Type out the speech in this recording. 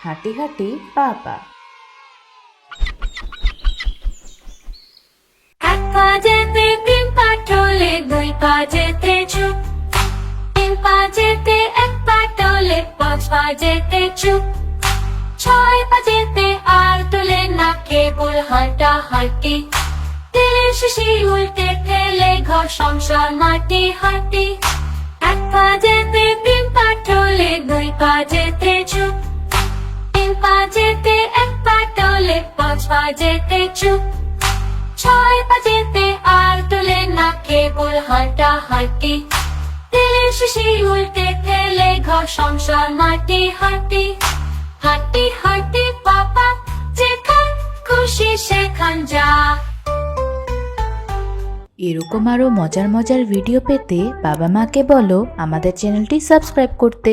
হাঁটি হাঁটি পা পা। এক পা যেতে তিন পা টলে, দুই পা যেতে চুপ, তিন পা যেতে এক পা টলে, পাঁচ পা যেতে চুপ, ছয় পা যেতে আর তোলে না, কেবল হাঁটা হাঁটি। তেলের শিশি উল্টে ফেলে ঘর সংসার মাটি হাঁটি। এক পা যেতে তিন পা টলে, দুই পা যেতে চুপ, তিন পা যেতে এক পা টলে, পাঁচ পা যেতে চুপ, ছয় পা যেতে আর তোলে না, কেবল হাঁটা হাঁটি। তেলের শিশি উল্টে ফেলে ঘর সংসার মাটি হাঁটি। হাঁটি হাঁটি পাপা, যেখান খুশি সেখান যা। এরকম আরও মজার মজার ভিডিও পেতে বাবা মাকে বলো আমাদের চ্যানেলটি সাবস্ক্রাইব করতে।